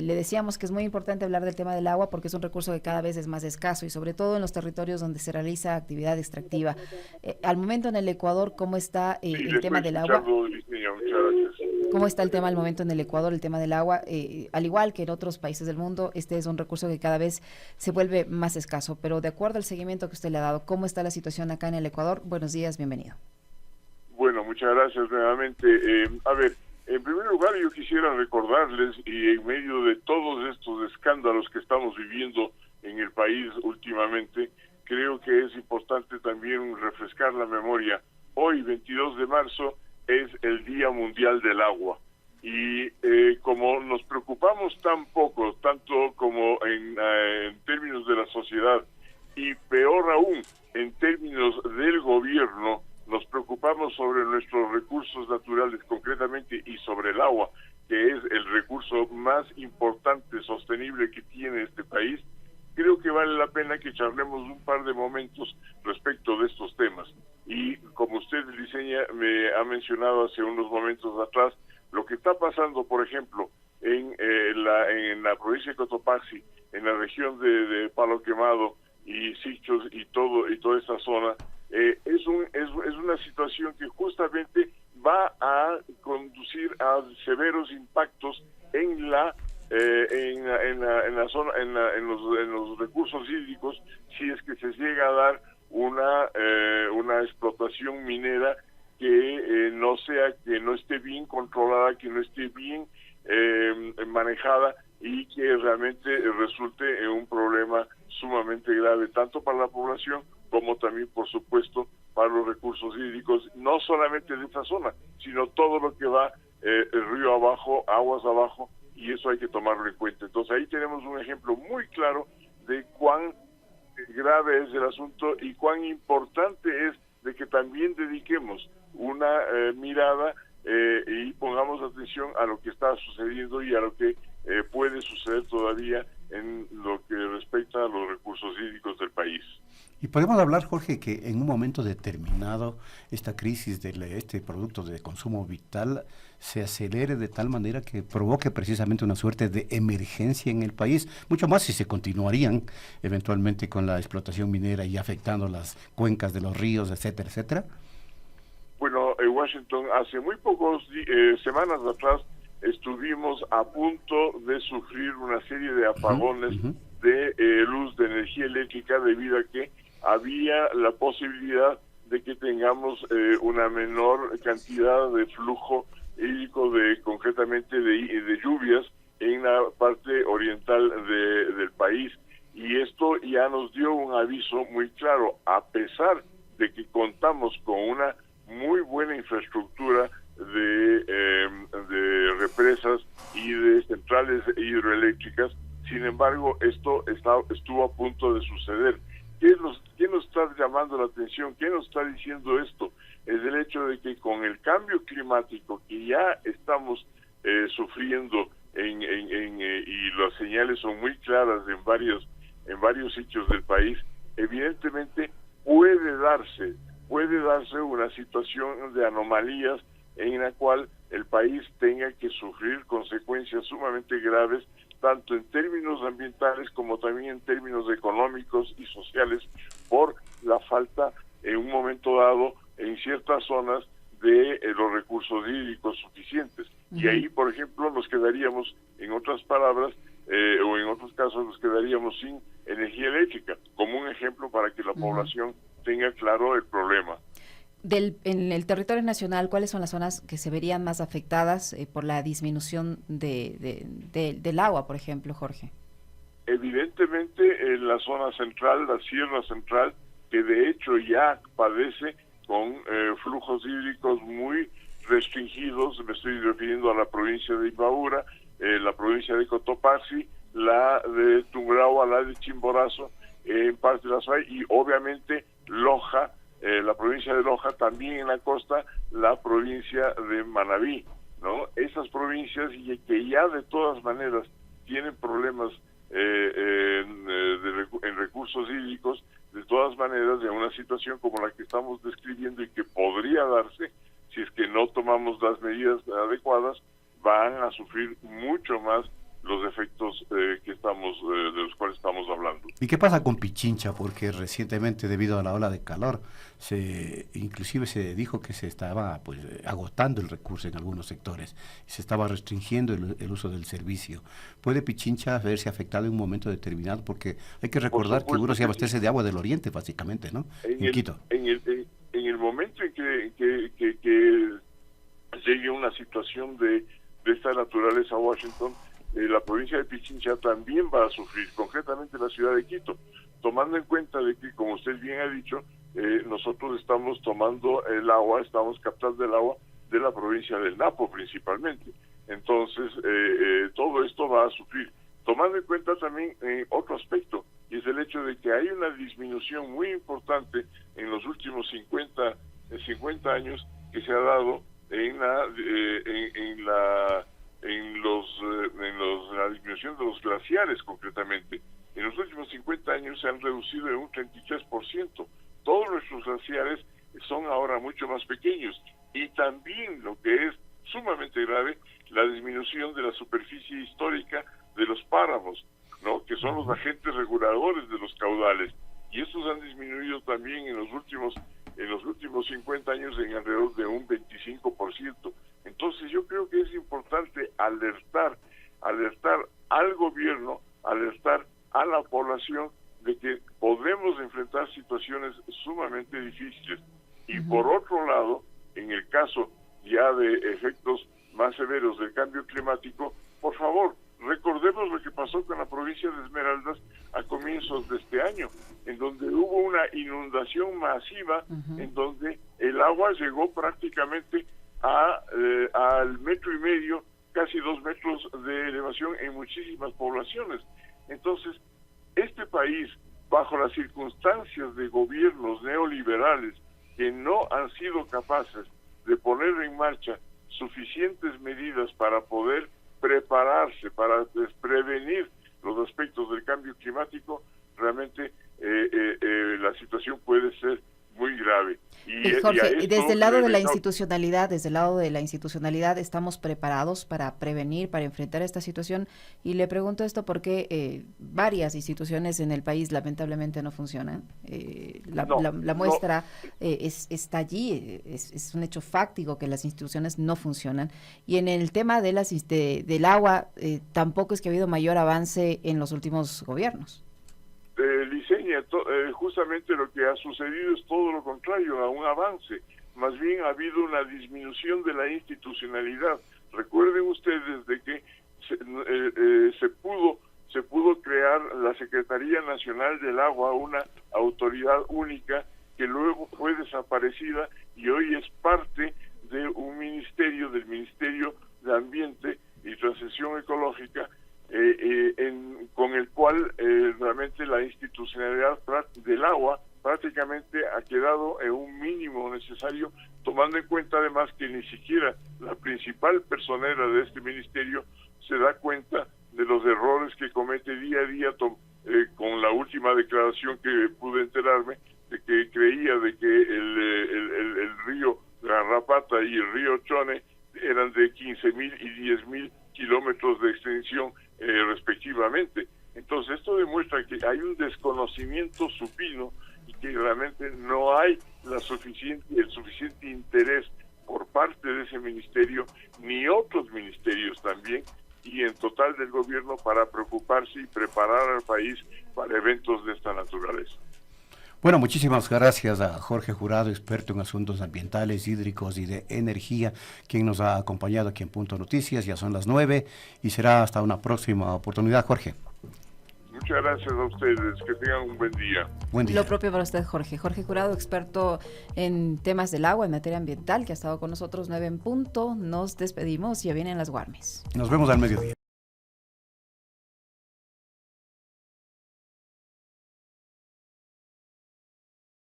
le decíamos que es muy importante hablar del tema del agua porque es un recurso que cada vez es más escaso y sobre todo en los territorios donde se realiza actividad extractiva. Al momento en el Ecuador, ¿cómo está Sí, le el tema estoy del agua? escuchando, Liceña, muchas gracias. ¿Cómo está el tema al momento en el Ecuador, el tema del agua? Al igual que en otros países del mundo, este es un recurso que cada vez se vuelve más escaso, pero de acuerdo al seguimiento que usted le ha dado, ¿cómo está la situación acá en el Ecuador? Buenos días, bienvenido. Bueno, muchas gracias nuevamente. A ver, en primer lugar yo quisiera recordarles, y en medio de todos estos escándalos que estamos viviendo en el país últimamente, creo que es importante también refrescar la memoria. Hoy, 22 de marzo, es el Día Mundial del Agua. Y como nos preocupamos tan poco, tanto como en términos de la sociedad, y peor aún, en términos del gobierno, nos preocupamos sobre nuestros recursos naturales concretamente y sobre el agua, que es el recurso más importante, sostenible que tiene este país. Creo que vale la pena que charlemos un par de momentos respecto de estos temas. Y como usted, Liceña, me ha mencionado hace unos momentos atrás, lo que está pasando, por ejemplo, en la provincia de Cotopaxi, en la región de Palo Quemado y Sichos y toda esa zona, es una situación que justamente va a conducir a severos impactos en la zona, en los recursos hídricos, si es que se llega a dar una explotación minera que no esté bien controlada, que no esté bien manejada y que realmente resulte en un problema sumamente grave, tanto para la población como también, por supuesto, para los recursos hídricos, no solamente de esta zona, sino todo lo que va el río abajo, aguas abajo, y eso hay que tomarlo en cuenta. Entonces ahí tenemos un ejemplo muy claro de cuán grave es el asunto y cuán importante es de que también dediquemos una mirada y pongamos atención a lo que está sucediendo y a lo que puede suceder todavía en lo que respecta a los recursos hídricos del país. Y podemos hablar, Jorge, que en un momento determinado esta crisis de este producto de consumo vital se acelere de tal manera que provoque precisamente una suerte de emergencia en el país, mucho más si se continuarían eventualmente con la explotación minera y afectando las cuencas de los ríos, etcétera, etcétera. Bueno, en Washington hace muy pocos semanas atrás estuvimos a punto de sufrir una serie de apagones de luz, de energía eléctrica, debido a que había la posibilidad de que tengamos una menor cantidad de flujo hídrico, concretamente de lluvias en la parte oriental del país. Y esto ya nos dio un aviso muy claro, a pesar de que contamos con una muy buena infraestructura de represas y de centrales hidroeléctricas. Sin embargo, esto estuvo a punto de suceder. ¿Qué nos está llamando la atención? ¿Qué nos está diciendo esto? Es el hecho de que con el cambio climático que ya estamos sufriendo y las señales son muy claras en varios sitios del país, evidentemente puede darse una situación de anomalías en la cual el país tenga que sufrir consecuencias sumamente graves, tanto en términos ambientales como también en términos económicos y sociales, por la falta en un momento dado en ciertas zonas de los recursos hídricos suficientes. Y ahí, por ejemplo, nos quedaríamos, en otras palabras, o en otros casos nos quedaríamos sin energía eléctrica, como un ejemplo para que la población tenga claro el problema. En el territorio nacional, ¿cuáles son las zonas que se verían más afectadas por la disminución del agua, por ejemplo, Jorge? Evidentemente en la zona central, la Sierra Central, que de hecho ya padece con flujos hídricos muy restringidos. Me estoy refiriendo a la provincia de Imbabura, la provincia de Cotopaxi, la de Tungurahua, la de Chimborazo, en parte de la zona, y obviamente Loja, la provincia de Loja, también en la costa, la provincia de Manabí, ¿no? Esas provincias que ya de todas maneras tienen problemas en recursos hídricos, de todas maneras, de una situación como la que estamos describiendo y que podría darse, si es que no tomamos las medidas adecuadas, van a sufrir mucho más los efectos de los cuales estamos hablando. ¿Y qué pasa con Pichincha? Porque recientemente, debido a la ola de calor, inclusive se dijo que se estaba pues agotando el recurso en algunos sectores, se estaba restringiendo el uso del servicio. ¿Puede Pichincha verse afectado en un momento determinado? Porque hay que recordar que uno se abastece de agua del oriente, básicamente, ¿no? En Quito. En el momento en que llegue una situación de esta naturaleza a Washington, la provincia de Pichincha también va a sufrir, concretamente la ciudad de Quito, tomando en cuenta de que, como usted bien ha dicho, nosotros estamos tomando el agua, estamos captando el agua de la provincia del Napo principalmente. Entonces, todo esto va a sufrir. Tomando en cuenta también otro aspecto, y es el hecho de que hay una disminución muy importante en los últimos 50 años que se ha dado en la disminución de los glaciares, concretamente. En los últimos 50 años se han reducido en un 33%. Todos nuestros glaciares son ahora mucho más pequeños. Y también, lo que es sumamente grave, la disminución de la superficie histórica de los páramos, ¿no? Que son los agentes reguladores de los caudales. Y estos han disminuido también en los últimos 50 años en alrededor de un 25%. Entonces yo creo que es importante alertar al gobierno, alertar a la población de que podemos enfrentar situaciones sumamente difíciles. Y por otro lado, en el caso ya de efectos más severos del cambio climático, por favor, recordemos lo que pasó con la provincia de Esmeraldas a comienzos de este año, en donde hubo una inundación masiva, en donde el agua llegó prácticamente al 1,5 metros, casi 2 metros de elevación en muchísimas poblaciones. Entonces, este país, bajo las circunstancias de gobiernos neoliberales que no han sido capaces de poner en marcha suficientes medidas para poder prepararse, para prevenir los aspectos del cambio climático, realmente la situación puede ser muy grave. Jorge, desde el lado de la institucionalidad, ¿estamos preparados para prevenir, para enfrentar esta situación? Y le pregunto esto porque varias instituciones en el país lamentablemente no funcionan. La muestra está allí, es un hecho fáctico que las instituciones no funcionan. Y en el tema de del agua, tampoco es que ha habido mayor avance en los últimos gobiernos. Liceña, justamente lo que ha sucedido es todo lo contrario a un avance. Más bien ha habido una disminución de la institucionalidad. Recuerden ustedes de que se pudo crear la Secretaría Nacional del Agua, una autoridad única que luego fue desaparecida y hoy es parte de un ministerio, del Ministerio de Ambiente y Transición Ecológica, con el cual realmente la institucionalidad del agua prácticamente ha quedado en un mínimo necesario, tomando en cuenta además que ni siquiera la principal personera de este ministerio se da cuenta de los errores que comete día a día, con la última declaración que pude enterarme, de que creía de que el río Garrapata y el río Chone eran de 15,000 y 10,000 kilómetros de extensión respectivamente. Entonces esto demuestra que hay un desconocimiento supino y que realmente no hay el suficiente interés por parte de ese ministerio ni otros ministerios también y en total del gobierno para preocuparse y preparar al país para eventos de esta naturaleza. Bueno, muchísimas gracias a Jorge Jurado, experto en asuntos ambientales, hídricos y de energía, quien nos ha acompañado aquí en Punto Noticias. Ya son las 9 y será hasta una próxima oportunidad, Jorge. Muchas gracias a ustedes, que tengan un buen día. Buen día. Lo propio para usted, Jorge. Jorge Jurado, experto en temas del agua, en materia ambiental, que ha estado con nosotros 9 en punto. Nos despedimos, ya vienen las Guarmes. Nos vemos al mediodía.